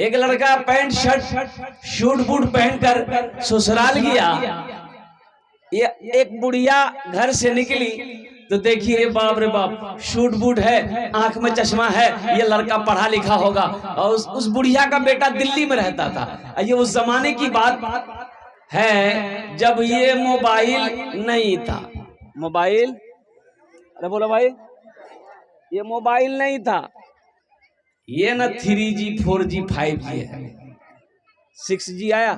एक लड़का pant shirt suit boot पहनकर ससुराल गया। ये एक बुढ़िया घर से निकली तो देखिए बाप रे बाप, शूट बूट है, आंख में चश्मा है, ये लड़का पढ़ा लिखा होगा। और उस बुढ़िया का बेटा दिल्ली में रहता था। ये उस जमाने की बात है जब ये मोबाइल नहीं था। मोबाइल, अरे बोलो भाई, ये मोबाइल नहीं था। ये ना 3G 4G 5G है। 6G आया?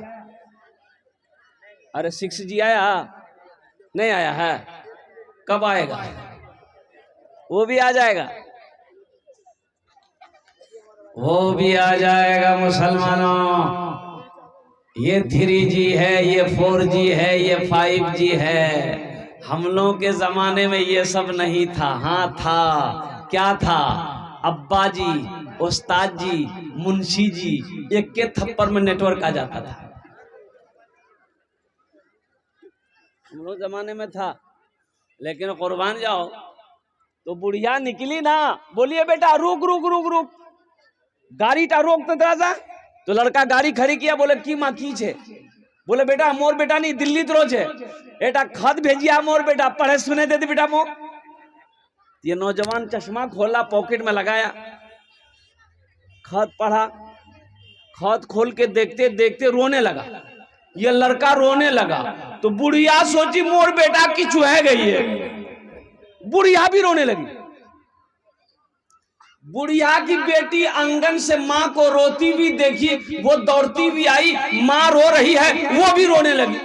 अरे 6G आया? नहीं आया है। कब आएगा? वो भी आ जाएगा, वो भी आ जाएगा मुसलमानों। ये 3G है, ये 4G है, ये 5G है। हम लोगों के जमाने में ये सब नहीं था। हाँ था, क्या था? अब्बा जी, उस्ताद जी, मुंशी जी, एक के थप्पड़ में नेटवर्क आ जाता था। हम लोग जमाने में था। लेकिन कुर्बान जाओ, तो बुढ़िया निकली ना, बोलिए बेटा रुक रुक रुक रुक, गाड़ी टा रोक तो जरा। तो लड़का गाड़ी खड़ी किया, बोले की माँ की छे? बोले बेटा मोर बेटा नहीं, दिल्ली तो छे बेटा, खत भेजिया मोर बेटा, पढ़े सुने देते बेटा मो। ये नौजवान चश्मा खोला, पॉकेट में लगाया, खत पढ़ा। खत खोल के देखते देखते रोने लगा। ये लड़का रोने लगा तो बुढ़िया सोची मोर बेटा की चुहे गई है। बुढ़िया भी रोने लगी। बुढ़िया की बेटी आंगन से माँ को रोती भी देखी, वो दौड़ती भी आई, माँ रो रही है, वो भी रोने लगी।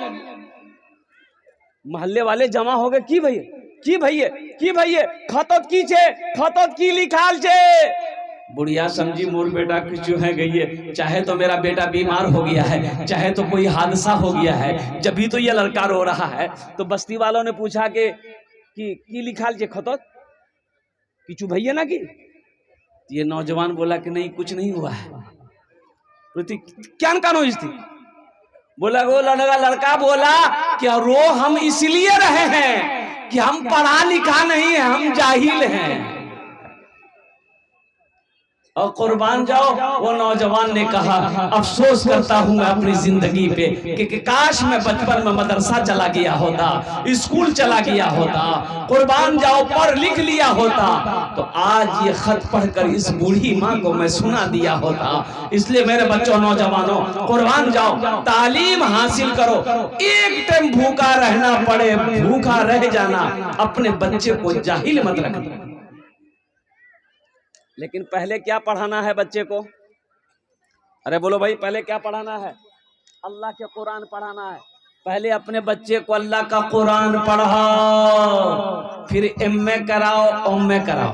मोहल्ले वाले जमा हो गए, की भैया की भैया की भैया, खतोत की छे, खतोत की लिखाल छे। बुढ़िया समझी मोर बेटा की चुहे गई है, चाहे तो मेरा बेटा बीमार हो गया है, चाहे तो कोई हादसा हो गया है, जब भी तो ये लड़का रो रहा है। तो बस्ती वालों ने पूछा कि लिखाल छे खतोत की चु भैया ना की? ये नौजवान बोला कि नहीं कुछ नहीं हुआ है। क्या कानो थी? बोला वो लड़का बोला कि रो हम इसलिए रहे हैं कि हम पढ़ा लिखा नहीं है, हम जाहिल हैं। और कुर्बान जाओ, वो नौजवान ने कहा अफसोस करता हूं मैं अपनी जिंदगी पे कि काश मैं बचपन में मदरसा चला गया होता, स्कूल चला गया होता, कुर्बान जाओ पढ़ लिख लिया होता, तो आज ये खत पढ़कर इस बूढ़ी माँ को मैं सुना दिया होता। इसलिए मेरे बच्चों, नौजवानों, कुर्बान जाओ, तालीम हासिल करो। एक टाइम भूखा रहना पड़े, भूखा रह जाना, अपने बच्चे को जाहिल मत रखना। लेकिन पहले क्या पढ़ाना है बच्चे को? अरे बोलो भाई, पहले क्या पढ़ाना है? अल्लाह के कुरान पढ़ाना है। पहले अपने बच्चे को अल्लाह का कुरान पढ़ाओ, फिर एमए कराओ, ओमए कराओ।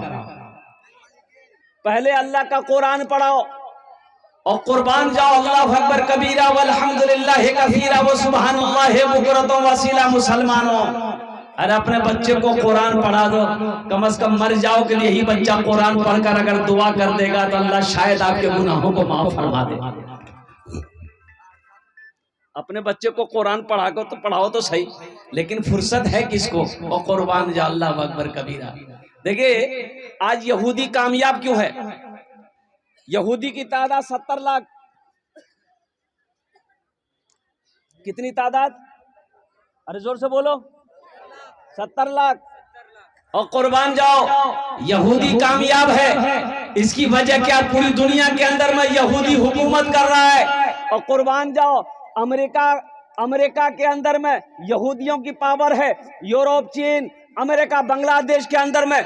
पहले अल्लाह का कुरान पढ़ाओ और कुर्बान जाओ, अल्लाहु अकबर कबीरा वल्हम्दुलिल्लाहि कसीरा व सुब्हानल्लाहि बुकरतम वसीला। मुसलमानों, अरे अपने बच्चे को कुरान पढ़ा दो। कम से कम मर जाओ कि यही बच्चा कुरान पढ़कर अगर दुआ कर देगा तो अल्लाह शायद आपके गुनाहों को माफ फरमा दे। अपने बच्चे को कुरान पढ़ाओ तो सही, लेकिन फुर्सत है किसको? और कुर्बान जा अल्लाह अकबर कबीरा। देखिए आज यहूदी कामयाब क्यों है? यहूदी की तादाद 70 लाख। कितनी तादाद? अरे जोर से बोलो। 70 लाख। और कुर्बान जाओ, यहूदी कामयाब है। इसकी वजह क्या? पूरी दुनिया के अंदर में यहूदी हुकूमत कर रहा है। और कुर्बान जाओ, अमेरिका के अंदर में यहूदियों की पावर है। यूरोप, चीन, अमेरिका, बांग्लादेश के अंदर में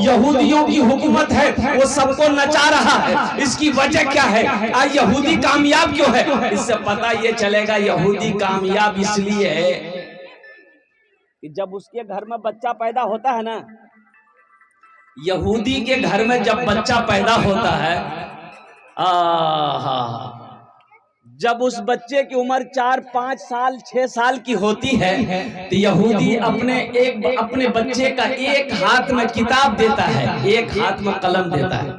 यहूदियों की हुकूमत है, वो सबको नचा रहा है। इसकी वजह क्या है? आज यहूदी कामयाब क्यों है? इससे पता ये चलेगा यहूदी कामयाब इसलिए है कि जब उसके घर में बच्चा पैदा होता है ना, यहूदी के घर में जब बच्चा पैदा होता है, जब उस बच्चे की उम्र 4, 5 साल, 6 साल की होती है तो यहूदी अपने बच्चे का एक हाथ में किताब देता है, एक हाथ में कलम देता है।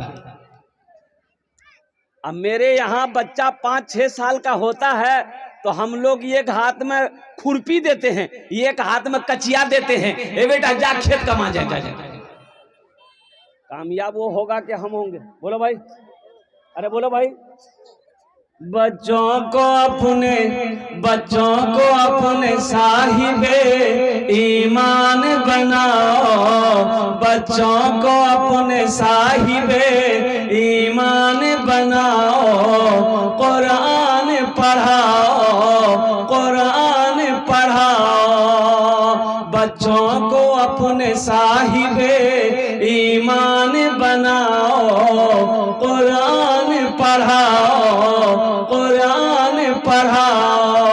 अब मेरे यहाँ बच्चा 5-6 साल का होता है तो हम लोग एक हाथ में खुरपी देते हैं, एक हाथ में कचिया देते हैं, ए बेटा जा खेत कमा जा। कामयाब वो होगा कि हम होंगे? बोलो भाई। अरे बोलो भाई। बच्चों को अपने साहिबे ईमान बनाओ, बच्चों को अपने साहिबे ईमान बनाओ, कुरान पढ़ाओ, कुरान पढ़ाओ, बच्चों को अपने साहिबे ईमान बनाओ, कुरान पढ़ाओ, कुरान पढ़ाओ,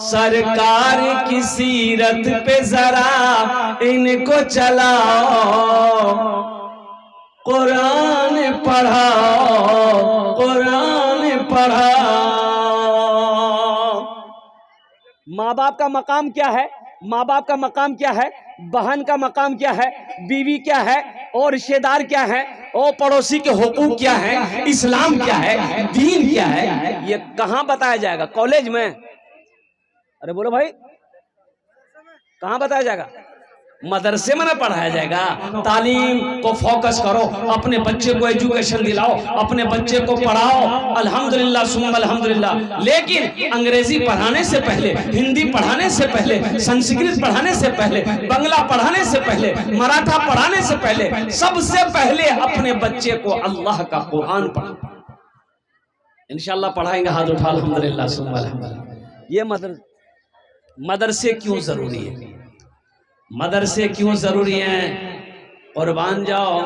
सरकार की सीरत पे जरा इनको चलाओ, कुरान पढ़ाओ, कुरान पढ़ाओ। माँ बाप का मकाम क्या है? माँ बाप का मकाम क्या है? बहन का मकाम क्या है? बीवी क्या है? और रिश्तेदार क्या है? और पड़ोसी के हुकूक क्या है? इस्लाम क्या है? दीन क्या है? ये कहाँ बताया जाएगा? कॉलेज में? अरे बोलो भाई, कहाँ बताया जाएगा? मदरसे में ना पढ़ाया जाएगा। तालीम को फोकस करो, अपने बच्चे को एजुकेशन दिलाओ, अपने बच्चे को पढ़ाओ, अल्हम्दुलिल्लाह सुम्मा अल्हम्दुलिल्लाह। लेकिन अंग्रेजी पढ़ाने से पहले, हिंदी पढ़ाने से पहले, संस्कृत पढ़ाने से पहले, बंगला पढ़ाने से पहले, मराठा पढ़ाने से पहले, सबसे पहले अपने बच्चे को अल्लाह का कुरान पढ़ाओ। इंशाअल्लाह पढ़ाएंगे, हाथ उठा अल्हम्दुलिल्लाह सुम्मा अल्हम्दुलिल्लाह। ये मदरसे क्यों जरूरी है? मदरसे क्यों जरूरी हैं? कुर्बान जाओ,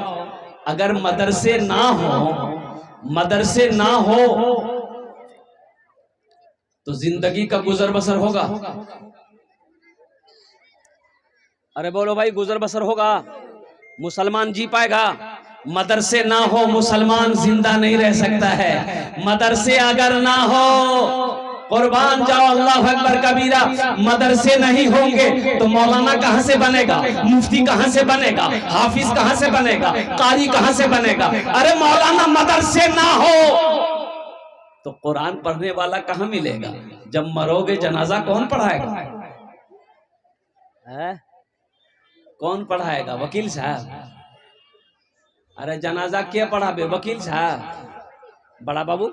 अगर मदरसे ना हो तो जिंदगी का गुजर बसर होगा? अरे बोलो भाई, गुजर बसर होगा? मुसलमान जी पाएगा? मदरसे ना हो मुसलमान जिंदा नहीं रह सकता है। मदरसे अगर ना हो, कुर्बान जाओ अल्लाह अकबर कबीरा, मदरसे नहीं होंगे तो मौलाना कहां से बनेगा? मुफ्ती कहां से बनेगा? हाफिज कहां से बनेगा? कारी कहां से बनेगा? अरे मौलाना मदरसे ना हो तो कुरान पढ़ने वाला कहां मिलेगा? जब मरोगे जनाजा कौन पढ़ाएगा? कौन पढ़ाएगा? वकील साहब। अरे जनाजा क्या पढ़ाबे? वकील साहब, बड़ा बाबू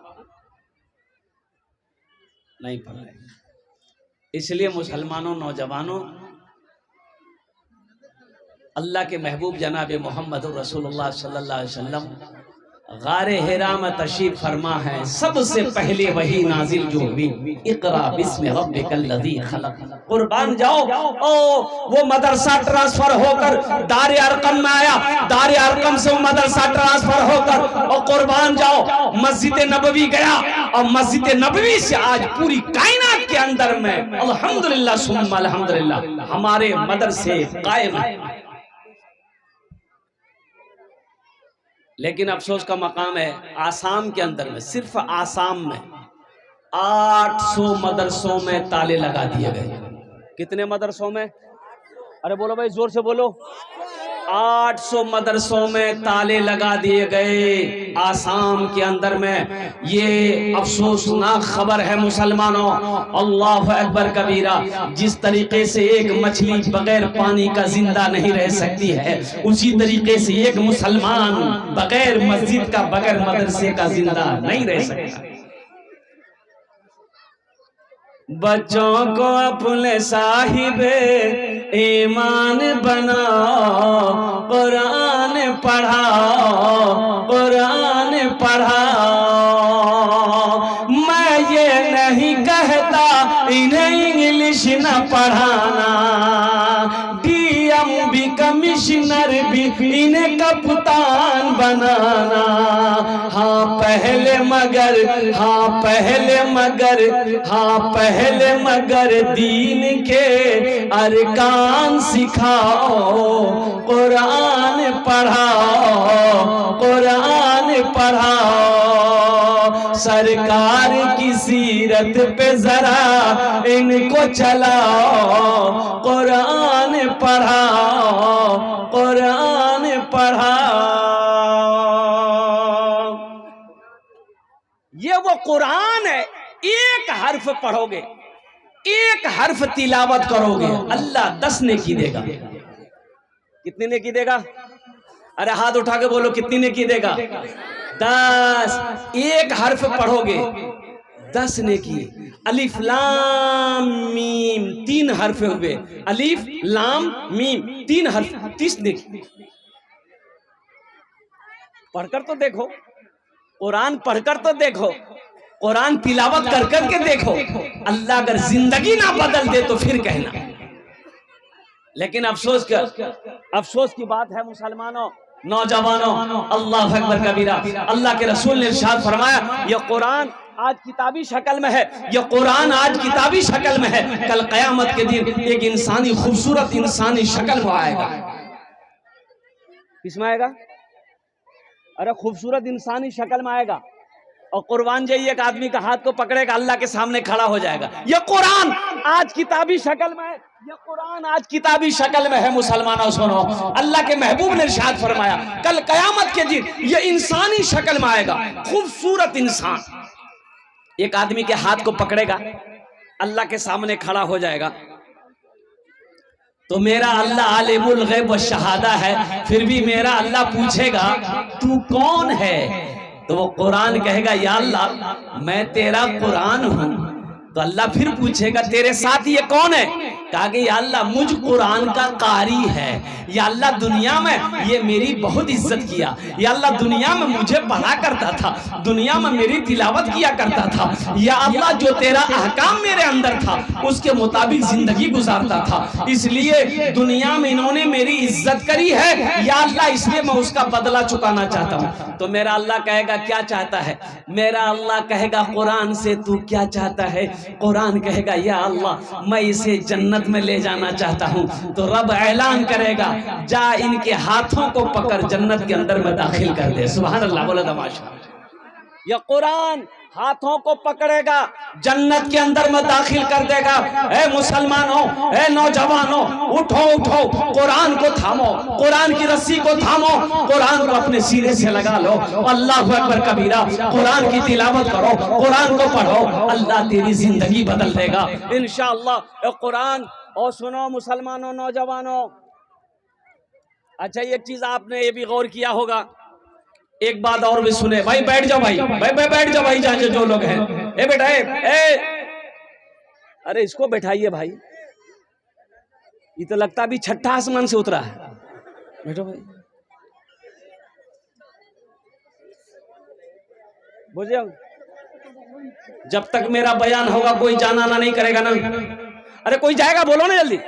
नहीं पढ़ाएगा। इसलिए मुसलमानों, नौजवानों, अल्लाह के महबूब जनाब मोहम्मद रसूलुल्लाह सल्लल्लाहु अलैहि वसल्लम गारे हिरा में तशरीफ फरमा है। सबसे पहले वही नाजिल जो हुई, इक़रा बिस्मि रब्बिकल लज़ी खलक़। कुर्बान जाओ, वो मदरसा ट्रांसफर होकर दारे अरकम में आया, दारे अरकम से वो मदरसा ट्रांसफर होकर और कुर्बान जाओ मस्जिद नबवी गया, और मस्जिद नबवी से आज पूरी कायनात के अंदर में अल्हम्दुलिल्लाह सुम्मा अल्हम्दुलिल्लाह हमारे मदरसे कायम है। लेकिन अफसोस का मकाम है, आसाम के अंदर में, सिर्फ आसाम में 800 मदरसों में ताले लगा दिए गए। कितने मदरसों में? अरे बोलो भाई, जोर से बोलो। 800 मदरसों में ताले लगा दिए गए आसाम के अंदर में। ये अफसोसनाक खबर है मुसलमानों। अल्लाह अकबर कबीरा। जिस तरीके से एक मछली बगैर पानी का जिंदा नहीं रह सकती है, उसी तरीके से एक मुसलमान बगैर मस्जिद का, बगैर मदरसे का जिंदा नहीं रह सकता। बच्चों को अपने साहिबे ईमान बनाओ, कुरान पढ़ाओ, कुरान पढ़ाओ। मैं ये नहीं कहता इन्हें इंग्लिश न पढ़ाना, डीएम भी, कमिश्नर भी, इन्हें कप्तान बनाना। हाँ पहले मगर, हाँ पहले मगर, हाँ पहले मगर दीन के अरकान सिखाओ, कुरान पढ़ाओ, कुरान पढ़ाओ। सरकार की सीरत पे जरा इनको चलाओ, कुरान पढ़ाओ, कुरान पढ़ाओ। ये वो कुरान है, एक हर्फ पढ़ोगे, एक हर्फ तिलावत करोगे, अल्लाह 10 नेकी देगा। कितनी नेकी देगा? अरे हाथ उठा के बोलो, कितनी नेकी देगा? 10 एक हर्फ पढ़ोगे 10 नेकी। अलिफ लाम मीम 3 हर्फ हुए, अलिफ लाम मीम 3 हर्फ 30 नेकी। पढ़कर तो देखो, कुरान पढ़कर तो देखो, कुरान तिलावत कर करके देखो। अल्लाह अगर जिंदगी ना बदल दे तो फिर कहना। लेकिन अफसोस की बात है मुसलमानों, नौजवानों, अल्लाह अकबर कबीरा। अल्लाह के रसूल ने इरशाद फरमाया, यह कुरान आज किताबी शक्ल में है, यह कुरान आज किताबी शक्ल में है, कल कयामत के दिन एक इंसानी खूबसूरत इंसानी शक्ल में आएगा। किसमें आएगा? अरे खूबसूरत इंसानी शक्ल में आएगा। और कुर्बान जाइए एक आदमी का हाथ को पकड़ेगा, अल्लाह के सामने खड़ा हो जाएगा। यह कुरान आज किताबी शक्ल में है, यह कुरान आज किताबी शक्ल में है। मुसलमानों सुनो, अल्लाह के महबूब ने इरशाद फरमाया, कल कयामत के दिन यह इंसानी शक्ल में आएगा, खूबसूरत इंसान। एक आदमी के हाथ को पकड़ेगा, अल्लाह के सामने खड़ा हो जाएगा। तो मेरा अल्लाह आलिमुल गैब व शहादा है, फिर भी मेरा अल्लाह पूछेगा तू कौन है? तो वो कुरान कहेगा, या अल्लाह मैं तेरा कुरान हूं। तो अल्लाह फिर पूछेगा तेरे साथ ये कौन है? कहा कि या अल्लाह मुझ कुरान का कारी है। या अल्लाह दुनिया में ये मेरी बहुत इज्जत किया, या अल्लाह दुनिया में मुझे पढ़ा करता था, दुनिया में मेरी तिलावत किया करता था, या अल्लाह जो तेरा अहकाम मेरे अंदर था उसके मुताबिक जिंदगी गुजारता था, इसलिए दुनिया में इन्होंने मेरी इज्जत करी है, या अल्लाह इसलिए मैं उसका बदला चुकाना चाहता हूँ। तो मेरा अल्लाह कहेगा क्या चाहता है? मेरा अल्लाह कहेगा कुरान से तू क्या चाहता है? कुरान कहेगा या अल्लाह मैं इसे जन्नत में ले जाना चाहता हूँ। तो रब ऐलान करेगा, जा इनके हाथों को पकड़ जन्नत के अंदर में दाखिल कर दे। सुभान अल्लाह, बोला तमाशा। यह कुरान हाथों को पकड़ेगा, जन्नत के अंदर में दाखिल कर देगा। ए मुसलमानों, ए नौजवानों, उठो उठो, कुरान को थामो, कुरान की रस्सी को थामो, कुरान को अपने सीने से लगा लो। अल्लाहु अकबर कबीरा, कुरान की तिलावत करो, कुरान को पढ़ो, अल्लाह तेरी जिंदगी बदल देगा इंशाअल्लाह। कुरान और सुनो मुसलमानों, नौजवानों, अच्छा एक चीज आपने ये भी गौर किया होगा, एक बात और भी सुने भाई, बैठ जाओ भाई, बैठ जाओ भाई, जहां जो लोग हैं। ए बेटा ए, अरे इसको बैठाइए भाई, ये तो लगता अभी छठा आसमान से उतरा है। बैठो भाई, बुझे? जब तक मेरा बयान होगा कोई जाना आना नहीं करेगा ना। अरे कोई जाएगा बोलो ना जल्दी।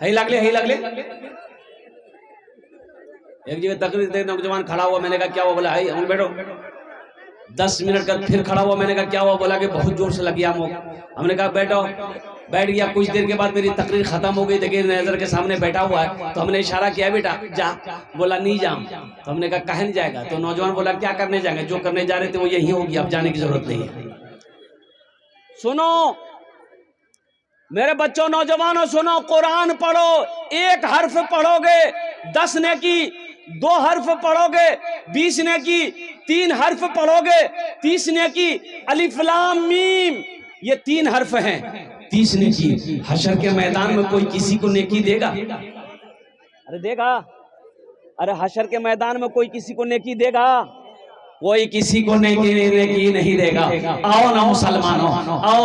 है लगले एक जगह तकरीर दे, नौजवान खड़ा हुआ, मैंने कहा क्या हुआ? बोला है हम बैठो। 10 मिनट का फिर खड़ा हुआ, मैंने कहा क्या हुआ? बोला कि बहुत जोर से लग गया मुंह। हमने कहा बैठो, बैठ गया। कुछ देर के बाद मेरी तकरीर खत्म हो गई, देखिए नजर के सामने बैठा हुआ है, तो हमने इशारा किया बेटा जा। बोला नहीं जाऊं। तो हमने कहा काहे नहीं जाएगा? तो नौजवान बोला क्या करने जाएंगे? जो करने जा रहे थे वो यही होगी, अब जाने की जरूरत नहीं है। सुनो मेरे बच्चों, नौजवानों, सुनो, कुरान पढ़ो, एक हर्फ पढ़ोगे 10 नेकी, 2 हर्फ पढ़ोगे 20 नेकी, 3 हर्फ पढ़ोगे 30 नेकी। अलिफ लाम मीम ये 3 हर्फ हैं, 30 नेकी। हशर के मैदान में कोई किसी को नेकी देगा? अरे देगा? अरे हशर के मैदान में कोई किसी को नेकी देगा? कोई किसी को नेकी नहीं देगा। आओ ना मुसलमानों, आओ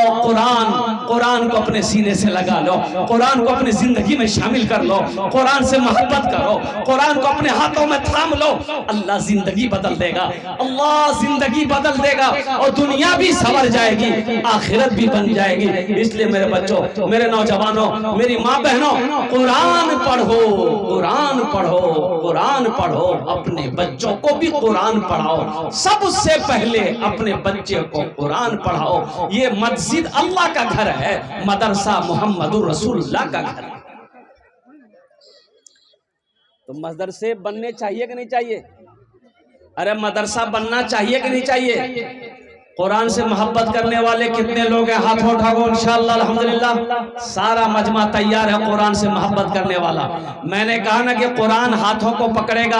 कुरान को अपने सीने से लगा लो, कुरान को अपनी जिंदगी में शामिल कर लो, कुरान से मोहब्बत करो, कुरान को अपने हाथों में थाम लो। अल्लाह जिंदगी बदल देगा, अल्लाह जिंदगी बदल देगा, और दुनिया भी संवर जाएगी, आखिरत भी बन जाएगी। इसलिए मेरे बच्चों, मेरे नौजवानों, मेरी माँ बहनों, कुरान पढ़ो, कुरान पढ़ो, कुरान पढ़ो। अपने बच्चों को भी कुरान पढ़ाओ, सबसे पहले अपने बच्चे को कुरान पढ़ाओ। ये मस्जिद अल्लाह का घर है, मदरसा मुहम्मदुर रसूलुल्लाह का घर है। तो मदरसे बनने चाहिए कि नहीं चाहिए? अरे मदरसा बनना चाहिए कि नहीं चाहिए? कुरान से मोहब्बत करने वाले कितने लोग हैं? हाथ उठाओ इंशाअल्लाह अल्हम्दुलिल्लाह। सारा मजमा तैयार है कुरान से मोहब्बत करने वाला। मैंने कहा ना कि कुरान हाथों को पकड़ेगा,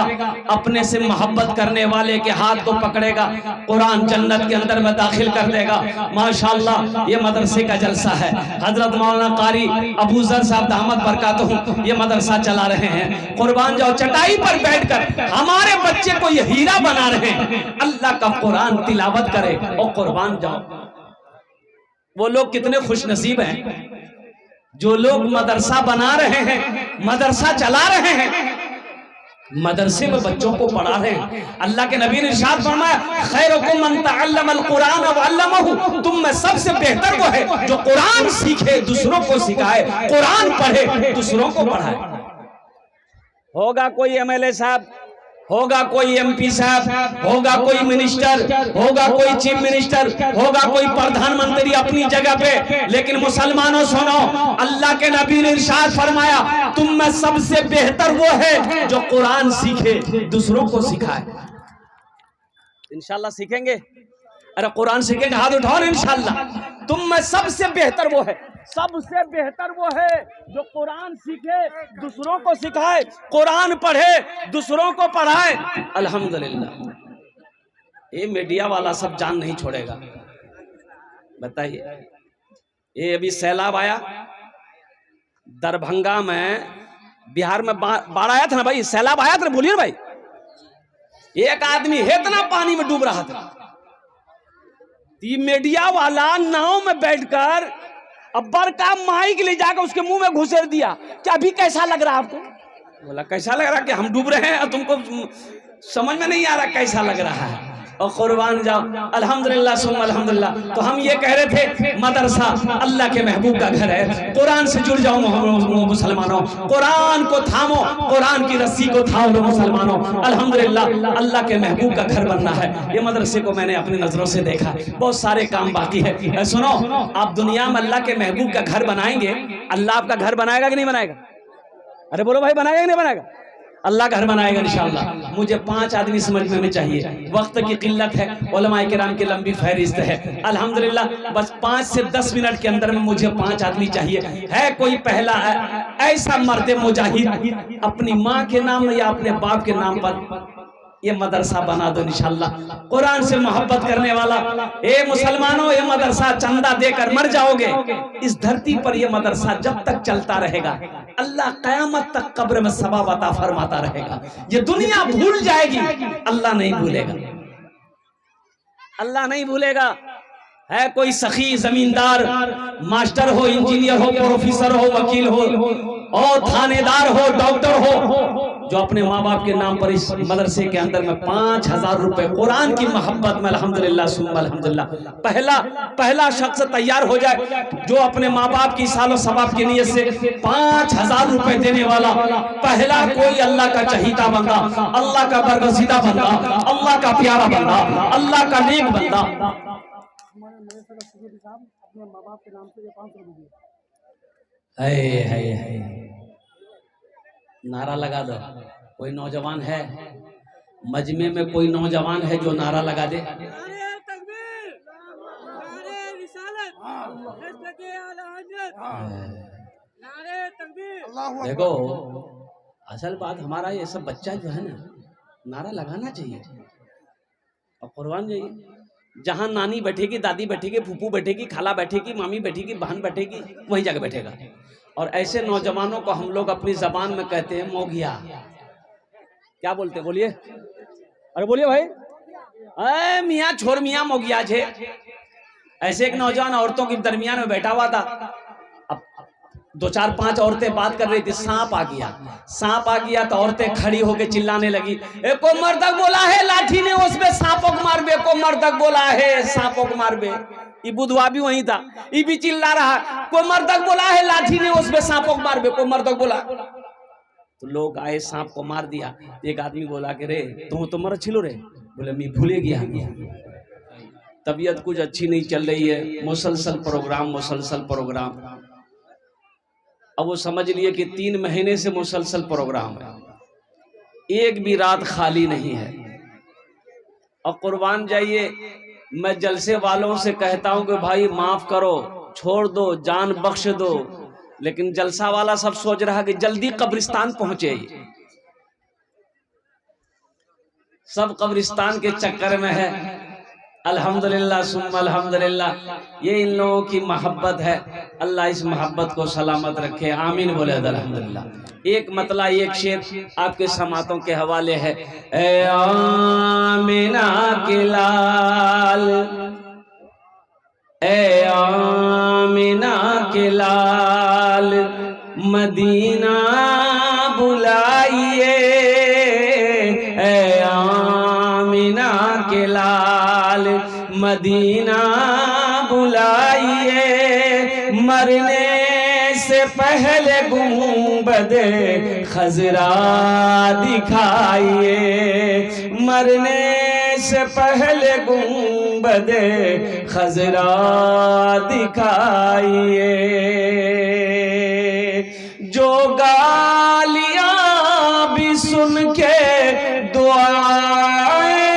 अपने से मोहब्बत करने वाले के हाथ को पकड़ेगा, कुरान जन्नत के अंदर में दाखिल कर देगा। माशाअल्लाह ये मदरसे का जलसा है। हजरत मौलाना कारी अबू जर साहब दामद बरकातहू ये मदरसा चला रहे हैं। कुर्बान जाओ, चटाई पर बैठकर हमारे बच्चे को ये हीरा बना रहे हैं। अल्लाह का कुरान तिलावत करे और कुर्बान जाओ। वो लोग कितने खुश नसीब हैं जो लोग मदरसा बना रहे हैं, मदरसा चला रहे हैं, मदरसे में बच्चों को पढ़ा रहे हैं। अल्लाह के नबी ने इरशाद फरमाया, खैरुकुम मन तअल्लमल कुरान व अल्लमहु, तुम में सबसे बेहतर वो है जो कुरान सीखे, दूसरों को सिखाए, कुरान पढ़े, दूसरों को पढ़ाए। होगा कोई एमएलए साहब, होगा कोई एमपी साहब, होगा कोई मिनिस्टर, होगा कोई चीफ मिनिस्टर, होगा कोई प्रधानमंत्री अपनी जगह पे, लेकिन मुसलमानों सुनो, अल्लाह के नबी ने इरशाद फरमाया, तुम में सबसे बेहतर वो है जो कुरान सीखे, दूसरों को सिखाए। इंशाल्लाह सीखेंगे? अरे कुरान सीखेंगे, हाथ उठाओ इंशाल्लाह। तुम में सबसे बेहतर वो है, सबसे बेहतर वो है जो कुरान सीखे, दूसरों को सिखाए, कुरान पढ़े, दूसरों को पढ़ाए। अल्हम्दुलिल्लाह ये मीडिया वाला सब जान नहीं छोड़ेगा। बताइए, ये अभी सैलाब आया दरभंगा में, बिहार में बाढ़ आया था ना भाई, सैलाब आया था ना, बोलिए ना भाई। एक आदमी इतना पानी में डूब रहा था, ये मीडिया वाला नाव में बैठकर अब्बर का माइक ले जाकर उसके मुंह में घुसेड़ दिया कि अभी कैसा लग रहा है आपको? बोला कैसा लग रहा कि हम डूब रहे हैं और तुमको समझ में नहीं आ रहा कैसा लग रहा है। और कुर्बान जाओ, अल्हम्दुलिल्लाह सुम्मा अल्हम्दुलिल्लाह। तो हम ये कह रहे थे मदरसा अल्लाह के महबूब का घर है, कुरान से जुड़ जाओ मुसलमानों, कुरान को थामो, कुरान की रस्सी को थामो मुसलमानों। अल्हम्दुलिल्लाह अल्लाह के महबूब का घर बनना है। ये मदरसे को मैंने अपनी नजरों से देखा, बहुत सारे काम बाकी है। सुनो, आप दुनिया में अल्लाह के महबूब का घर बनाएंगे, अल्लाह आपका घर बनाएगा कि नहीं बनाएगा? अरे बोलो भाई, बनाएगा कि नहीं बनाएगा? अल्लाह घर बनाएगा इंशाअल्लाह। मुझे 5 आदमी समझने में चाहिए, वक्त की किल्लत है, उलमाए किराम की लंबी फहरिस्त है। अल्हम्दुलिल्लाह बस 5 से 10 मिनट के अंदर में मुझे 5 आदमी चाहिए। है कोई पहला ऐसा मर्द मुजाहिद अपनी माँ के नाम या अपने बाप के नाम पर ये मदरसा बना दो इंशाअल्लाह। कुरान से मोहब्बत करने वाला, ए मुसलमानों, ये मदरसा चंदा देकर मर जाओगे, इस धरती पर ये मदरसा जब तक चलता रहेगा अल्लाह कयामत तक कब्र में सवाब अता फरमाता रहेगा। ये दुनिया भूल जाएगी, अल्लाह नहीं भूलेगा, अल्लाह नहीं भूलेगा। है कोई सखी, जमींदार, मास्टर हो, इंजीनियर हो, प्रोफेसर हो, वकील हो और थानेदार हो, डॉक्टर हो, जो अपने माँ बाप के नाम पर इस मदरसे के अंदर में 5000 रुपए कुरान की मोहब्बत में अल्हम्दुलिल्लाह सुम्मा अल्हम्दुलिल्लाह पहला शख्स तैयार हो जाए जो अपने माँ बाप की सालों सवाब की नीयत से 5000 रुपए देने वाला पहला कोई अल्लाह का चहीता बंदा, अल्लाह का बरगज़ीदा बंदा, अल्लाह का प्यारा बंदा, अल्लाह का नेक बंदा। अपने माँ बाप के नाम से 500 रुपए है, नारा लगा दो। कोई नौजवान है मजमे में, कोई नौजवान है जो नारा लगा दे? देखो असल बात, हमारा ये सब बच्चा जो है ना, नारा लगाना चाहिए। और कुर्बान जाइए, जहाँ नानी बैठेगी, दादी बैठेगी, फूफू बैठेगी, खाला बैठेगी, मामी बैठेगी, बहन बैठेगी, वहीं जाके बैठेगा। और ऐसे नौजवानों को हम लोग अपनी जबान में कहते हैं मोगिया। क्या बोलते, बोलिए, अरे बोलिए भाई। अरे मियाँ छोर मियाँ मोगिया छे। ऐसे एक नौजवान औरतों के दरमियान में बैठा हुआ था, अब 2-4-5 औरतें बात कर रही थी, सांप आ गया, सांप आ गया तो औरतें खड़ी होकर चिल्लाने लगी, को मर्दक बोला है लाठी ने उसमें सांपों को मार बे, को मर्दक बोला है सांपों को मार बे। ये बुधवा भी वहीं था, ये भी चिल्ला रहा, को मर्दक बोला है लाठी ने उसमें सांपों को मार बे, को मर्दक बोला। तो लोग आए, सांप को मार दिया। एक आदमी बोला कि रे तुम तो मर छिलो रे, बोले मैं भूले गया, तबीयत कुछ अच्छी नहीं चल रही है, मुसलसल प्रोग्राम। अब वो समझ लिए कि 3 महीने से मुसलसल प्रोग्राम है, एक भी रात खाली नहीं है। और कुर्बान जाइए, मैं जलसे वालों से कहता हूं कि भाई माफ करो, छोड़ दो, जान बख्श दो, लेकिन जलसा वाला सब सोच रहा कि जल्दी कब्रिस्तान पहुंचे, सब कब्रिस्तान के चक्कर में है। अल्हम्दुलिल्लाह सुम्मा अल्हम्दुलिल्लाह, ये इन लोगों की मोहब्बत है। अल्लाह इस मोहब्बत को सलामत रखे, आमीन बोले अल्हम्दुलिल्लाह। एक मतला एक शेर आपके समातों के हवाले है। ए आमिना के लाल, ए आमिना के लाल, मदीना बुलाइए, ए आमिना के लाल, मदीना बुलाइए, मरने से पहले गुंबदे खजरा दिखाइए, मरने से पहले गुंबदे खजरा दिखाइए। जो गालियां भी सुन के दुआएं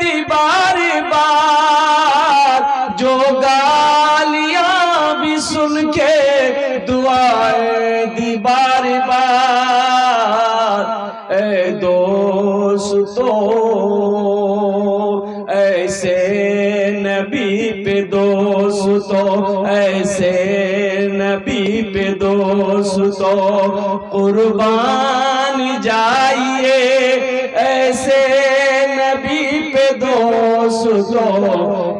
दी बार बार, जो गालियां भी सुन के दुआएं दी बार बार, ए दोस्तों ऐसे नबी पे दोस्तों, ऐसे नबी पे दोस्तों कुर्बान जाइए, ऐसे नबी पे दोस्तों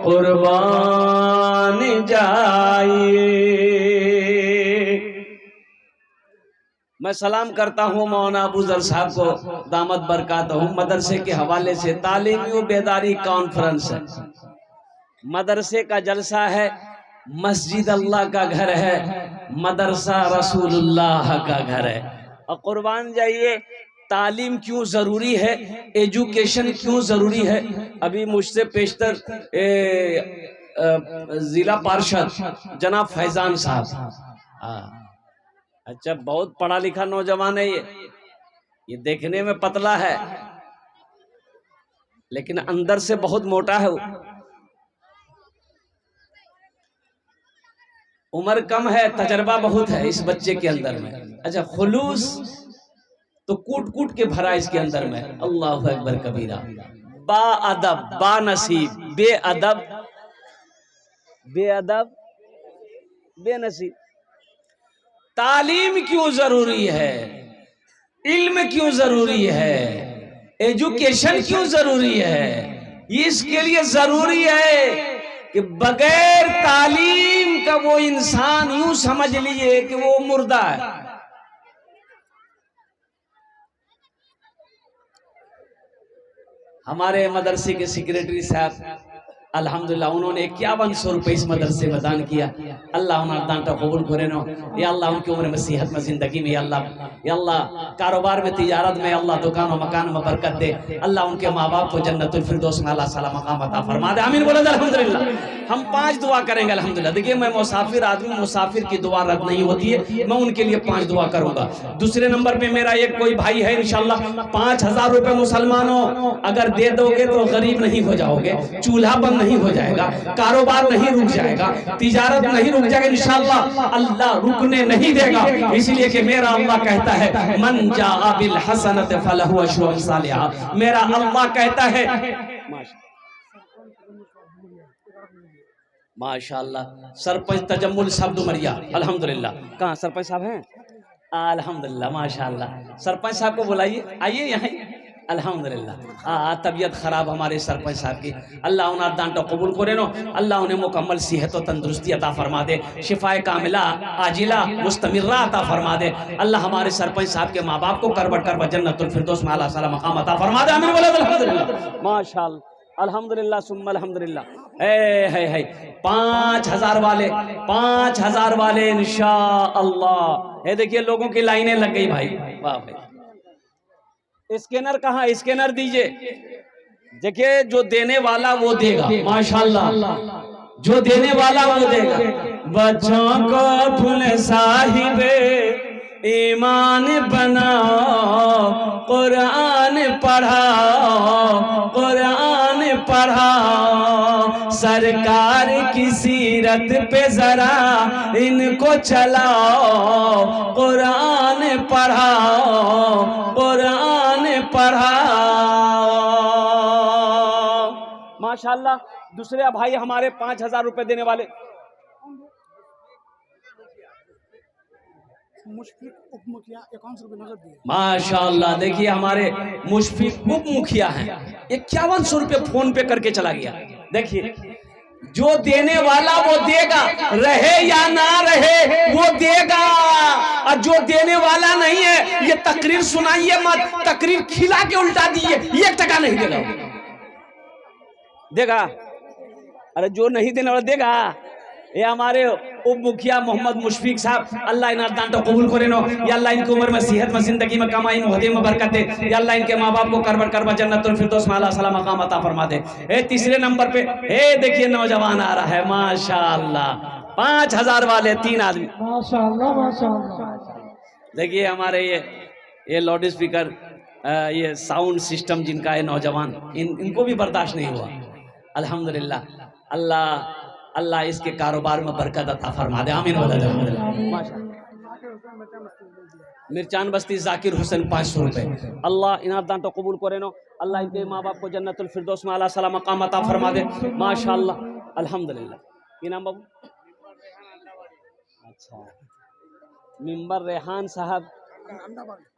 कुर्बान जाइए। मैं सलाम करता हूँ मौलाना अबू जर साहब को, दामद बरकातहू। मदरसे के हवाले से तालीमी व बेदारी कॉन्फ्रेंस है, मदरसे का जलसा है, मस्जिद अल्लाह का घर है, मदरसा रसूलुल्लाह का घर है। और कुर्बान जाइए, तालीम क्यों जरूरी है, एजुकेशन क्यों जरूरी है। अभी मुझसे पेशतर जिला पार्षद जनाब फैजान साहब, अच्छा बहुत पढ़ा लिखा नौजवान है ये देखने में पतला है लेकिन अंदर से बहुत मोटा है। उम्र कम है, तजर्बा बहुत है इस बच्चे के अंदर में। अच्छा खुलूस तो कूट कूट के भरा इसके अंदर में। अल्लाह अकबर कबीरा। बा अदब, बा नसीब, बेअदब, बेअदब, बेनसीब। तालीम क्यों जरूरी है, इल्म क्यों जरूरी है, एजुकेशन क्यों जरूरी है। इसके लिए जरूरी है कि बगैर तालीम का वो इंसान यूं समझ लिए कि वो मुर्दा है। हमारे मदरसे के सेक्रेटरी साहब अल्हम्दुलिल्लाह उन्होंने 5100 रुपए इस मदरसे में दान किया। अल्लाह उन्हें दान का कबूल करे नो। या अल्लाह उनकी उम्र में सेहत में जिंदगी में, या अल्लाह कारोबार में, तिजारत में, अल्लाह दुकान और मकान में बरकत दे। अल्लाह उनके माँ बाप को जन्नतुल फिरदौस में अल्लाह सला मकाम अता फरमा दे। आमीन बोले अल्हम्दुलिल्लाह। हम 5 दुआ करेंगे अल्हम्दुलिल्लाह। देखिए मैं मुसाफिर आदमी, मुसाफिर की दुआ रद्द नहीं होती है, मैं उनके लिए 5 दुआ करूंगा। दूसरे नंबर पे मेरा एक कोई भाई है इंशाल्लाह 5000 रुपए मुसलमानों अगर दे दोगे तो गरीब नहीं हो जाओगे, चूल्हा बंद नहीं हो जाएगा, कारोबार नहीं रुक जाएगा, तिजारत नहीं रुक जाएगा, इंशाअल्लाह अल्लाह रुकने नहीं देगा। इसलिए कि मेरा अल्लाह कहता है मन जाअ बिल हसनत फलहु अशरु अमसालिहा। मेरा अल्लाह कहता है माशाअल्लाह। सरपंच तजम्मुल शब्द मरिया अल्हम्दुलिल्लाह। कहाँ सरपंच साहब हैं? अल्हम्दुलिल्लाह माशाअल्लाह। सरपंच साहब को बुलाइए, आइए यहाँ। अल्हम्दुलिल्लाह। तबीयत खराब हमारे सरपंच साहब की, अल्लाह उन्हें दान तो कबूल करे नो। अल्लाह उन्हें मुकम्मल सेहत और तंदुरुस्ती अता फरमा दे, शिफाए कामिला आजिला मुस्तमिर्रा अता फरमा दे। अल्लाह हमारे सरपंच साहब के माँ बाप को करबट करबट जन्नतुल फिरदौस में आला साला मकाम अता फरमा दे। आमीन बोले अल्हम्दुलिल्लाह। माशाअल्लाह अल्हम्दुलिल्लाह सुम्मा अल्हम्दुलिल्लाह। 5000 वाले, 5000 वाले इंशाअल्लाह। ये देखिए लोगों की लाइनें लग गई भाई। वाह भाई। स्कैनर कहाँ? स्कैनर दीजिए। देखिए जो देने वाला वो देगा माशाअल्लाह, जो देने वाला वो देगा। बच्चों को फुल साहिबे ईमान बनाओ, कुरान पढ़ाओ, कुरान पढ़ाओ, सरकार की सीरत पे जरा इनको चलाओ, कुरान पढ़ाओ, कुरान पढ़ाओ। माशाल्लाह। दूसरे भाई हमारे 5,000 रुपए देने वाले मुशफिक उप मुखिया 51 रुपए नगद दिए। माशाल्लाह। देखिए हमारे मुशफिक उप मुखिया हैं, 5100 रुपये फोन पे करके चला गया। देखिए जो देने वाला वो देगा, रहे या ना रहे वो देगा, और जो देने वाला नहीं है ये तकरीर सुनाइए मत, तकरीर खिला के उल्टा दिए, 1 टका नहीं देगा। देगा? अरे जो नहीं देने वाला देगा। ये हमारे उप मुखिया मोहम्मद मुशफिक साहब, अल्लाह इन्हें दान कबूल करे नो, या अल्लाह इनकी उम्र में सेहत में जिंदगी में कमाई मुहदे में बरकत दे, या अल्लाह इनके माँ बाप को करबर करबर जन्नतुल फिरदौस में आला सलाम मकाम अता फरमा दे। ए तीसरे नंबर पे देखिए नौजवान आ रहा है माशाअल्लाह, 5,000 वाले 3 आदमी माशाअल्लाह माशाअल्लाह। देखिए हमारे ये लाउड स्पीकर, ये साउंड सिस्टम जिनका है नौजवान, इनको भी बर्दाश्त नहीं हुआ। अल्हम्दुलिल्लाह, अल्लाह अल्लाह इसके कारोबार में बरकत अता फरमा दे, आमीन। मिर्चान बस्ती जाकिर हुसैन 500 रुपए, अल्लाह इनाम दान तो कबूल करे नो, अल्लाह इनके माँ बाप को जन्नतुल फिरदौस में आला सलाम मकाम अता फरमा दे, माशाअल्लाह अल्हम्दुलिल्लाह। इनाम बाबू? अच्छा, मिंबर रेहान साहब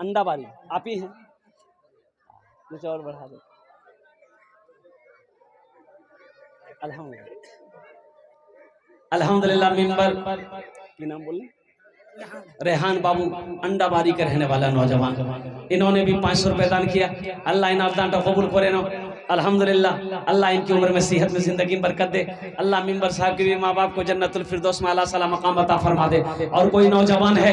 अंडाबारी आप ही हैं? कुछ और बढ़ा दो। अल्हम्दुलिल्लाह अल्हम्दुलिल्लाह। मिंबर की नाम बोले? रेहान बाबू अंडाबारी के रहने वाला नौजवान, इन्होंने भी 500 रुपए दान किया, अल्लाह इनाम दान तो कबूल करे नो, अल्हम्दुलिल्लाह। अल्लाह इनकी उम्र में सेहत में जिंदगी में बरकत दे, अल्लाह मिंबर साहब के भी माँ बाप को जन्नतुल फिरदौस में आला सलाम मकाम अता फरमा दे। और कोई नौजवान है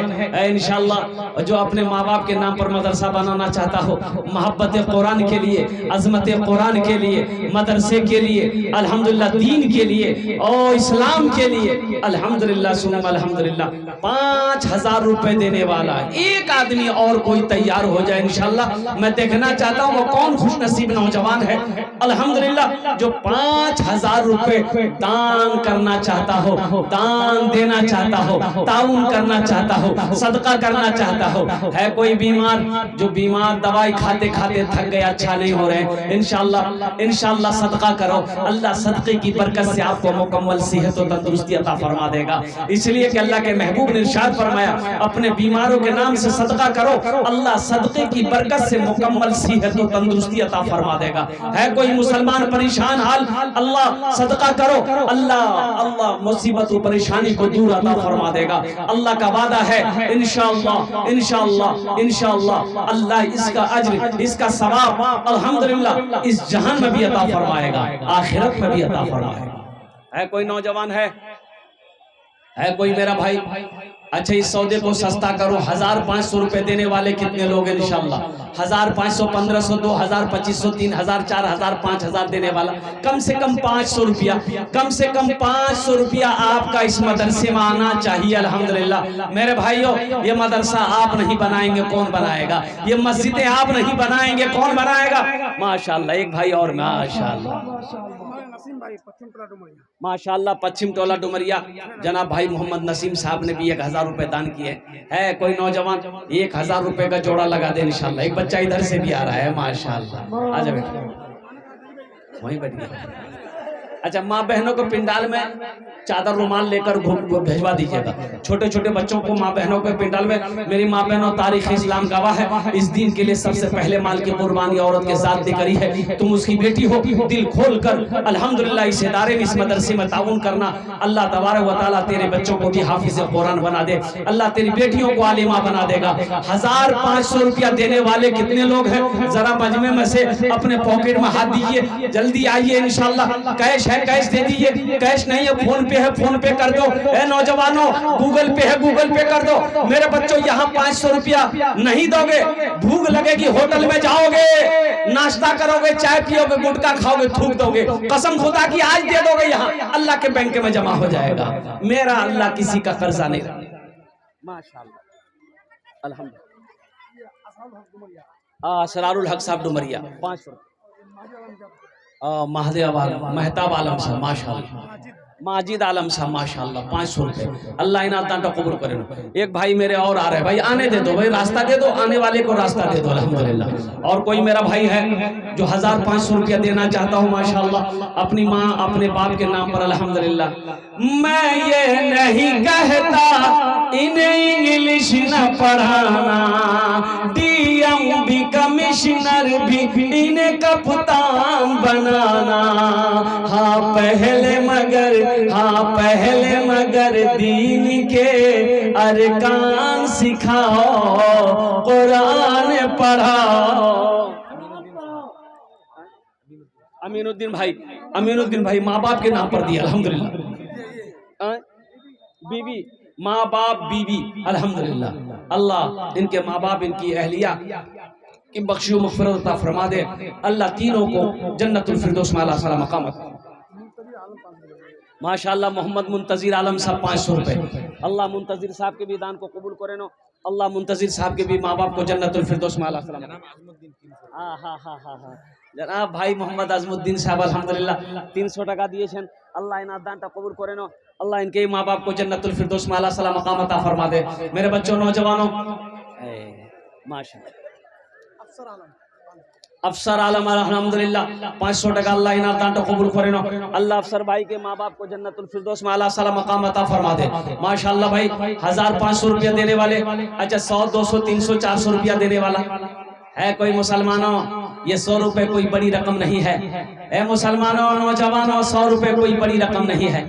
इंशाअल्लाह जो अपने माँ बाप के नाम पर मदरसा बनाना चाहता हो, मोहब्बत कुरान के लिए, अजमत कुरान के लिए, मदरसे के लिए, अल्हम्दुलिल्लाह दीन के लिए और इस्लाम के लिए, अल्हम्दुलिल्लाह सुन अल्हम्दुलिल्लाह 5,000 रुपए देने वाला एक आदमी और कोई तैयार हो जाए इंशाअल्लाह। मैं देखना चाहता हूँ वो कौन खुश नसीब नौजवान है अल्हम्दुलिल्लाह जो 5,000 रुपए दान करना चाहता हो, दान देना चाहता हो, ताउन करना चाहता हो, सदका करना चाहता हो। है कोई बीमार, जो बीमार दवाई खाते खाते थक गया, अच्छा नहीं हो रहे, इंशाअल्लाह इंशाअल्लाह सदका करो, अल्लाह सदके की बरकत से आपको मुकम्मल सेहत और तंदुरुस्ती अता फरमा देगा। इसलिए कि अल्लाह के महबूब ने इरशाद फरमाया अपने बीमारों के नाम से सदका करो, अल्लाह सदके की बरकत से मुकम्मल सेहत और तंदुरुस्ती अता फरमा देगा। है कोई मुसलमान परेशान हाल, अल्लाह सदका करो, अल्लाह अल्लाह मुसीबत और परेशानी को दूर अता फरमा देगा। अल्लाह का वादा है इंशाअल्लाह इंशाअल्लाह इंशाअल्लाह अल्लाह इसका अज्र, इसका सवाब अल्हम्दुलिल्लाह इस जहान में भी अता फरमाएगा, आखिरत में भी अता फरमाएगा। है कोई नौजवान है कोई मेरा भाई? अच्छा इस सौदे को सस्ता करो, 1,500 रुपए देने वाले कितने लोग हैं इंशाअल्लाह? 1,500, 1,500, 2,000, 2,500, 3,000, 4,000, 5,000 देने वाला कम से कम 500 रुपया, कम से कम 500 रुपया आपका इस मदरसे में आना चाहिए। अल्हम्दुलिल्लाह मेरे भाइयों, ये मदरसा आप नहीं बनाएंगे कौन बनाएगा? ये मस्जिदें आप नहीं बनाएंगे कौन बनाएगा? माशाअल्लाह। एक भाई और माशाअल्लाह माशाअल्लाह पश्चिम टोला डुमरिया जनाब भाई मोहम्मद नसीम साहब ने भी 1,000 रुपए दान किए। है कोई नौजवान 1,000 रुपए का जोड़ा लगा दे इंशाअल्लाह। एक बच्चा इधर से भी आ रहा है माशाअल्लाह, आ जा बेटा वहीं बैठ गया। अच्छा माँ बहनों को पिंडाल में चादर रुमाल लेकर भेजवा दीजिएगा। छोटे छोटे बच्चों को माँ बहनों के पिंडाल में, मेरी माँ बहनों तारीख इस्लाम गवाह है, इस दिन के लिए सबसे पहले माल की कुर्बानी औरत के साथ ने करी है। तुम उसकी बेटी हो, दिल खोल कर अल्हम्दुलिल्लाह इस इदारे में, इस मदरसे में ताउन करना। अल्लाह तबारक व तआला तेरे बच्चों को भी हाफिज कुरान बना दे, अल्लाह तेरी बेटियों को आलिमा बना देगा। 1,500 रुपया देने वाले कितने लोग हैं? जरा मजमे में से अपने पॉकेट में हाथ दीजिए, जल्दी आइए इंशाअल्लाह। कैश है कैश दे दीजिए, कैश नहीं है फोन पे है फोन पे कर दो। ए नौजवानों गूगल पे है गूगल पे कर दो। मेरे बच्चों यहाँ 500 रुपया नहीं दोगे, भूख लगेगी होटल में जाओगे, नाश्ता करोगे, चाय पियोगे, गुटखा खाओगे, थूक दोगे, कसम खुदा की आज दे दोगे, यहाँ अल्लाह के बैंक में जमा हो जाएगा। मेरा अल्लाह किसी का कर्जा नहीं रहा। माशाअल्लाह अल्हम्दुलिल्लाह। असरारुल हक साहब डुमरिया 500। महादेव आलम, मेहताब आलम साहब माशाल्लाह, माजिद आलम साहब माशाल्लाह 500 रुपए। अल्लाह इनाम दान कबूल करे। एक भाई मेरे और आ रहे हैं, भाई आने दे दो, भाई रास्ता दे दो, आने वाले को रास्ता दे दो अल्हम्दुलिल्लाह। और कोई मेरा भाई है जो 1500 रुपया देना चाहता हूँ माशाल्लाह अपनी माँ अपने बाप के नाम पर अल्हम्दुलिल्लाह। मैं ये नहीं कहता इन्हें इंग्लिश न पढ़ाना, डीएम भी कमिश्नर भी इन्हें कप्तान बनाना। हाँ पहले मगर दीन के अरकान सिखाओ, कुरान पढ़ाओ। अमीनुद्दीन भाई माँ बाप के नाम पर दिया अल्हम्दुलिल्लाह। बीवी माँ बाप बीवी अल्हम्दुलिल्लाह। अल्लाह इनके माँ बाप इनकी अहलिया की बख्शियो मग़फ़िरत अता फरमा दे। अल्लाह तीनों को जन्नतुल फिरदौस में आला सलाम मकामत। माशाअल्लाह मोहम्मद मुंतज़िर आलम साहब 500 रुपए। अल्लाह मुंतज़िर साहब के भी दान को कबूल करे नो। अल्लाह मुंतज़िर साहब के भी माँ बाप को जन्नतुल फिरदौस में आला सलाम। हाँ जनाब भाई मोहम्मद आजमुद्दीन साहब अल्हम्दुलिल्लाह 300 টাকা দিয়েছেন। अल्लाह इन दानটা कबूल करे नो। अल्लाह इनके माँ बाप को जन्नतुल फिरदौस में आला सलाम मकाम अता फरमा दे। मेरे बच्चों नौजवानों माशाअल्लाह अफसर आलम अल्हम्दुलिल्लाह 500 টাকা अल्लाह इन दानটা कबूल करे नो। अल्लाह अफसर भाई के माँ बाप को जन्नतुल फिरदौस में आला सलाम मकाम अता फरमा दे। माशाअल्लाह भाई 1500 रुपया देने वाले, अच्छा 100 200 300 400 रुपया देने वाला है कोई मुसलमानों? ये 100 रुपए कोई बड़ी रकम नहीं है। ए मुसलमानों नौजवानों 100 रुपए कोई बड़ी रकम नहीं है।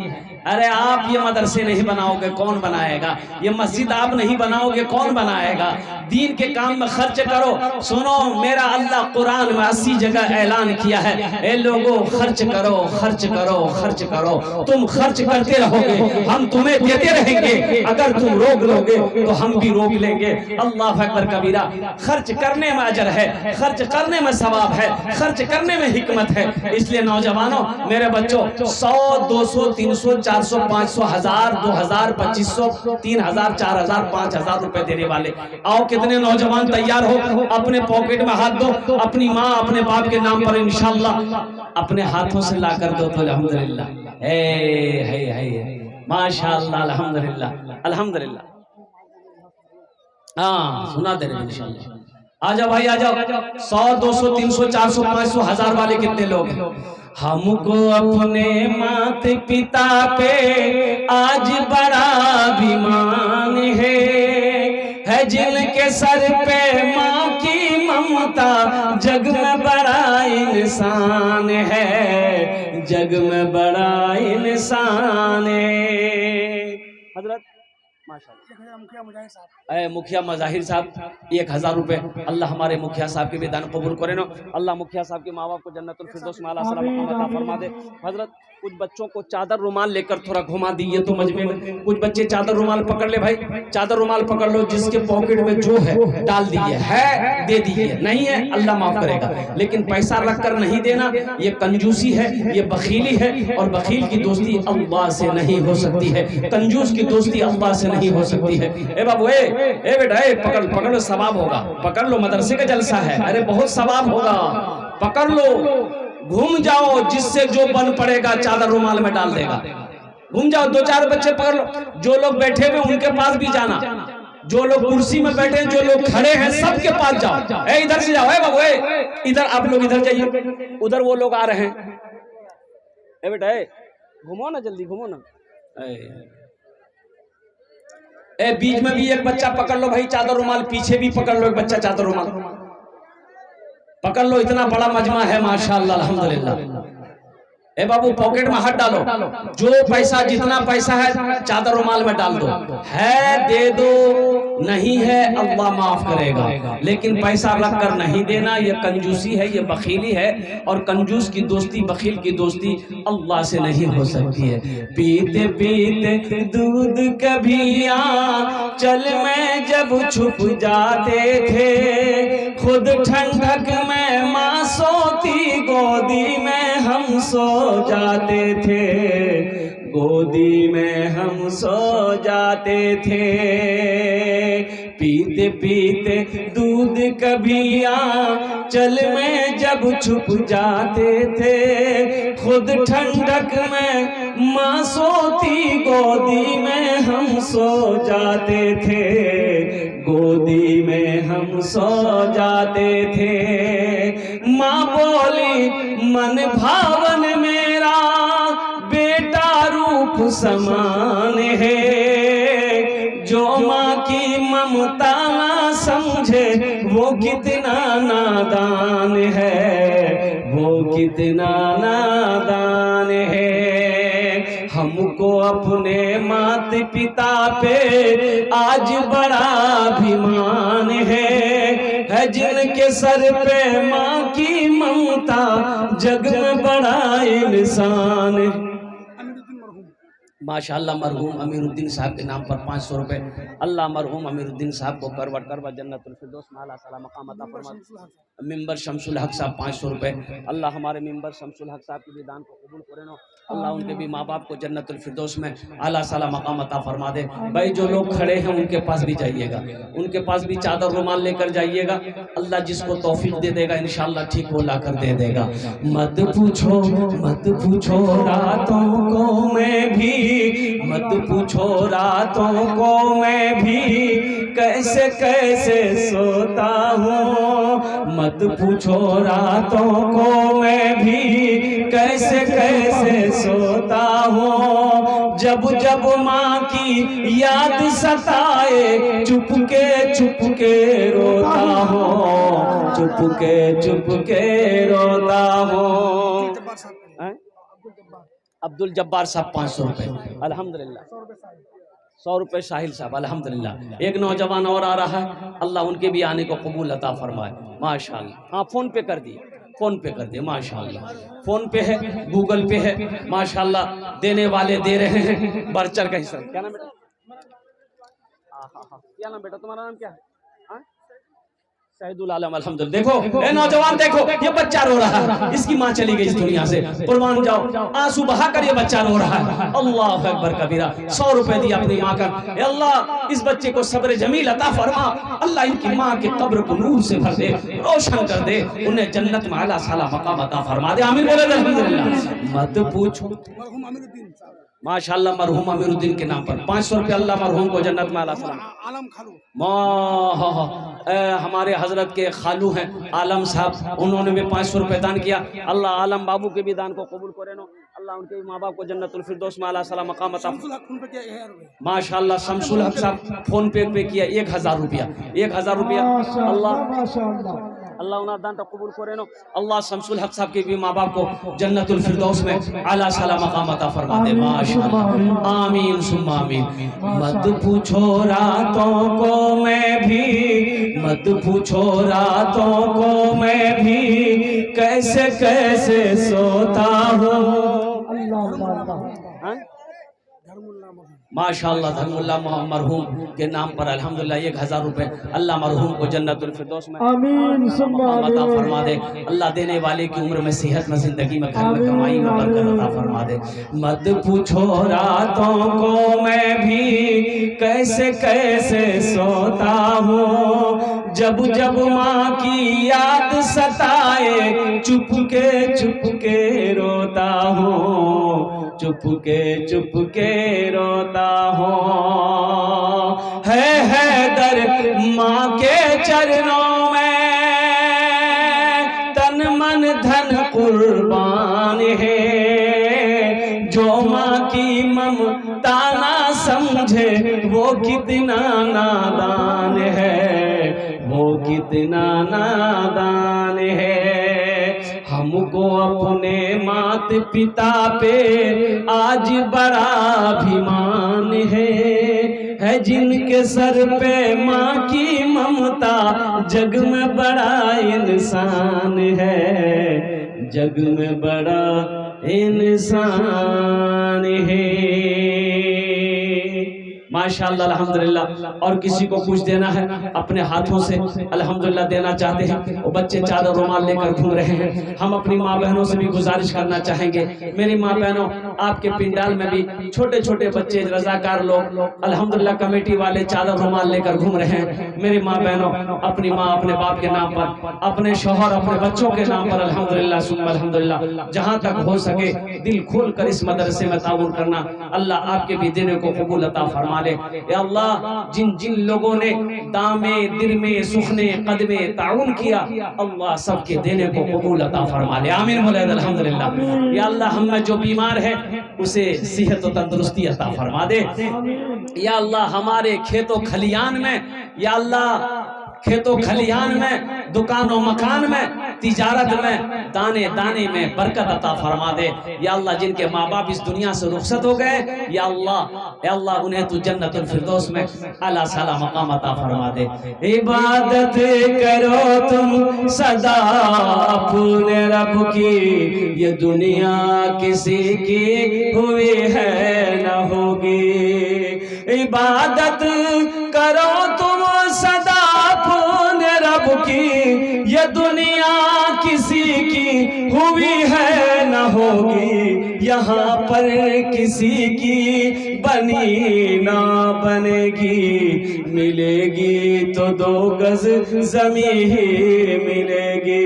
अरे आप ये मदरसे नहीं बनाओगे कौन बनाएगा? ये मस्जिद आप नहीं बनाओगे कौन बनाएगा? दीन के काम में खर्च करो। सुनो मेरा अल्लाह कुरान में 80 जगह ऐलान किया है, ए लोगों खर्च करो खर्च करो खर्च करो। तुम खर्च करते रहोगे हम तुम्हें देते रहेंगे, अगर तुम रोक लोगे तो हम भी रोक लेंगे। अल्लाह अकबर कबीरा। खर्च करने में अजर है, खर्च करने में सवाब है, खर्च करने में हिकमत है। इसलिए नौजवानों मेरे बच्चों 100 200 300 400 500 1000 2000 2500 3000 4000 5000 रुपए देने वाले आओ। कितने नौजवान तैयार हो? अपने पॉकेट में हाथ दो, अपनी माँ अपने बाप के नाम पर इंशाअल्लाह अपने हाथों से ला कर दो तो अल्हम्दुलिल्लाह है माशाअल्लाह अल्हम्दुलिल्लाह अल्हम्दुलिल्लाह। हाँ सुना दे रहे इंशाअल्लाह। आ जाओ भाई आ जाओ। 100 200 300 400 500 1000 वाले कितने लोग? हमको अपने माता पिता पे आज बड़ा अभिमान है जिनके सर पे माँ की ममता, जग में बड़ा इंसान है, जग में बड़ा इंसान है। हजरत मुखिया मजाहिर साहब 1000 रुपए। अल्लाह हमारे मुखिया साहब के भी दान कबूल करे नो। अल्लाह मुखिया साहब के माँ बाप को जन्नतुल फिरदौस में आला सलाम अता फरमा दे। हजरत कुछ बच्चों को चादर रुमाल लेकर थोड़ा घुमा दिए तो मजमे में कुछ बच्चे चादर रुमाल पकड़ ले भाई, चादर रुमाल पकड़ लो, जिसके पॉकेट में जो है डाल दिए, है दे दिए, नहीं है अल्लाह माफ करेगा। लेकिन पैसा रख कर नहीं देना, ये कंजूसी है, ये बखीली है, और बखील की दोस्ती अल्लाह से नहीं हो सकती है, कंजूस की दोस्ती अल्लाह से नहीं हो सकती है। ए बाबू ए बेटा पकड़ पकड़ लो, सवाब होगा, पकड़ लो, मदरसे का जलसा है, अरे बहुत सवाब होगा, पकड़ लो, घूम जाओ, जिससे जो बन पड़ेगा चादर रुमाल में डाल देगा। घूम जाओ, 2-4 बच्चे पकड़ लो, जो लोग बैठे हुए उनके पास भी जाना, जो लोग कुर्सी में बैठे हैं, जो लोग खड़े हैं, सबके पास जाओ। ए इधर से जाओ, ए बाबू इधर, आप लोग इधर जाइए, उधर वो लोग आ रहे हैं। ए बेटा घूमो ना, जल्दी घूमो ना। ए बीच में भी एक बच्चा पकड़ लो भाई चादर रुमाल, पीछे भी पकड़ लो एक बच्चा चादर रुमाल पकड़ लो। इतना बड़ा मजमा है माशाअल्लाह अल्हम्दुलिल्लाह। ए बाबू पॉकेट में हाथ डालो, जो पैसा जितना पैसा है चादर रुमाल में डाल दो, है दे दो, नहीं है अल्लाह माफ करेगा। लेकिन पैसा रख कर नहीं देना, ये कंजूसी है, ये बखीली है, और कंजूस की दोस्ती बखील की दोस्ती अल्लाह से नहीं हो सकती है। पीते पीते दूध कभी चल में जब छुप जाते थे, खुद ठंडक में माँ सोती, गोदी में हम सो जाते थे, गोदी में हम सो जाते थे। पीते पीते दूध कभी आंचल में जब छुप जाते थे, खुद ठंडक में माँ सोती गोदी में हम सो जाते थे, गोदी में हम सो जाते थे। माँ बोली मन भावन मेरा बेटा रूप समान है, जो माँ की ममता ना समझे वो कितना नादान है, वो कितना नादान है। हमको अपने माता पिता पे आज बड़ा अभिमान है जिनके सर पे माँ की ममता जग में बड़ा इंसान है। माशाअल्लाह मरहूम अमीरुद्दीन साहब के नाम पर 500 रुपए। अल्लाह मरहूम अमीरुद्दीन साहब को करवट जन्नतुल फिरदौस में आला सला मकाम अता फरमा। मिंबर शमसुल हक साहब 500 रुपए। अल्लाह हमारे मिंबर शमसुल हक साहब के भी दान को कबूल करे नो। अल्लाह उनके भी माँ बाप को जन्नतुल फिरदौस में आला सला मकाम अता फरमा दे। भाई जो लोग खड़े हैं उनके पास भी जाइएगा, उनके पास भी चादर रुमाल लेकर जाइएगा। अल्लाह जिसको तौफीक दे देगा इंशाअल्लाह ठीक वो ला कर दे देगा। मत पूछो रातों को मैं भी, मत पूछो रातों को मैं भी कैसे कैसे सोता हूँ, मत पूछो रातों को मैं भी कैसे कैसे सोता हूँ। जब जब माँ की याद सताए चुपके रोता हूँ, चुपके रोता हूँ। अब्दुल जब्बार साहब 500 रुपए। अल्हम्दुलिल्लाह 100 रुपए साहिल साहब अल्हम्दुलिल्लाह। एक नौजवान और आ रहा है, अल्लाह उनके भी आने को कबूल अता फरमाए। माशाअल्लाह। हाँ फोन पे कर दिए, फोन पे कर दिए माशाअल्लाह। फोन पे है, गूगल पे है माशाअल्लाह। देने वाले दे रहे हैं बढ़ चढ़ का हिस्सा। क्या नाम बेटा? हाँ क्या नाम बेटा तुम्हारा? नाम क्या है? शहीदुल आलम अल्हम्दुलिल्लाह। देखो ए नौजवान देखो, ये बच्चा रो रहा है, इसकी माँ चली गई इस दुनिया से। कुर्बान जाओ, आंसू बहा कर ये बच्चा रो रहा है। अल्लाह अकबर कबीरा। 100 रुपए दिया अपनी माँ का। ए अल्लाह इस बच्चे को सब्र जमील अता फरमा। अल्लाह इनकी माँ के कब्र को नूर से भर दे, रोशन कर दे, उन्हें जन्नत में आला साला मकाम अता फरमा दे। आमीन बोले अल्हम्दुलिल्लाह। मत पूछो माशाअल्लाह मरहूम अमीरुद्दीन के नाम पर 500 रुपये। अल्लाह मरहूम को जन्नत में आला सलाम। आलम खालू हमारे हजरत के खालू हैं आलम साहब, उन्होंने भी 500 रुपये दान किया। अल्लाह आलम बाबू के भी दान को कबूल करे नो। अल्लाह उनके माँ बाप को जन्नतुल फिरदौस में आला सलाम मकाम अता। माशाअल्लाह शमसुल हक साहब फोन पे किया 1000 रुपया। 1000 रुपया। अल्लाह अल्लाह उन्हें दान कबूल करे नो। अल्लाह शमसुल हक साहब के भी माँ बाप को जन्नतुल फिरदौस में आला साला मकाम अता फरमा दे। माशाअल्लाह आमीन सुम्मा आमीन। मत पूछो रातों को मैं भी, मत पूछो रातों को मैं भी कैसे कैसे सोता हूँ। माशाअल्लाह धर्मुल्लाह मरहूम के नाम पर अल्हम्दुलिल्लाह 1000 रुपए। अल्लाह मरहूम को जन्नतुल फिरदौस में आमीन अता फरमा दे। अल्लाह देने वाले की उम्र में सेहत में, जिंदगी में, घर में, कमाई में बरकत अता फरमा दे। मत पूछो रातों को मैं भी कैसे कैसे सोता हूँ, जब जब माँ की याद सताए चुपके रोता हूँ, चुपके रोता हूँ। है दर माँ के चरणों में तन मन धन कुर्बान है, जो माँ की ममता ना समझे वो कितना नादान है, वो कितना नादान है। हमको अपने मात पिता पे आज बड़ा अभिमान है जिनके सर पे माँ की ममता जग में बड़ा इंसान है, जग में बड़ा इंसान है। माशाअल्लाह अल्हम्दुलिल्लाह। और किसी को कुछ देना है अपने हाथों से अल्हम्दुलिल्लाह देना चाहते हैं, वो बच्चे चादर रुमाल लेकर घूम रहे हैं। हम अपनी माँ बहनों से भी गुजारिश करना चाहेंगे, मेरी माँ बहनों आपके पिंडाल में भी छोटे छोटे बच्चे रजाकार लोग अल्हम्दुलिल्लाह कमेटी वाले चादर रुमाल लेकर घूम रहे हैं। मेरी माँ बहनों अपनी माँ अपने बाप के नाम पर, अपने शौहर अपने बच्चों के नाम पर अल्हम्दुलिल्लाह सुम्मा अल्हम्दुलिल्लाह जहाँ तक हो सके दिल खोल कर इस मदरसे में ताउन करना। अल्लाह आपके भी देने को कबूल अता फरमा ले। या अल्लाह जिन जिन लोगों ने दामे दिरमे सुखने कदमे ताउन किया, अल्लाह सबके देने को कबूल अता फरमा ले। आमीन बोले अल्हम्दुलिल्लाह। या अल्लाह हम में जो बीमार है उसे सेहत और तंदुरुस्ती अता फरमा दे। या अल्लाह हमारे खेतों खलियान में, या अल्लाह खेतों खलियान में, दुकानों मकान में, तिजारत में, दाने दाने में बरकत अता फरमा दे। या अल्लाह जिनके माँ बाप इस दुनिया से रुखसत हो गए, या अल्लाह उन्हें तू जन्नतुल फिरदौस में आला साला मकाम अता फरमा दे। इबादत करो तुम सदा अपने रब की, ये दुनिया किसी की हुई है न होगी। इबादत करो तुम सदा अपने रब की, ये दुनिया किसी की हुई है न होगी। यहाँ पर किसी की बनी ना बनेगी, मिलेगी तो 2 गज ज़मीन ही मिलेगी।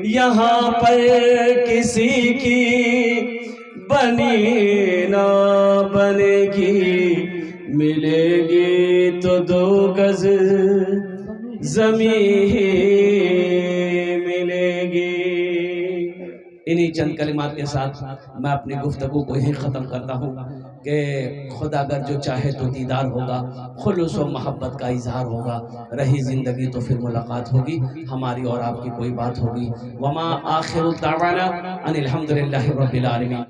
यहाँ पर किसी की बनी ना बनेगी, मिलेगी तो 2 गज ज़मीन मिलेगी। इन्हीं चंद कलिमात के साथ मैं अपनी गुफ्तगू को यहीं ख़त्म करता हूँ कि खुदा अगर जो चाहे तो दीदार होगा, खुलूस व मोहब्बत का इजहार होगा, रही ज़िंदगी तो फिर मुलाकात होगी, हमारी और आपकी कोई बात होगी। वमा आखिरु दावाना अनिल हम्दुलिल्लाहि रब्बिल आलमीन।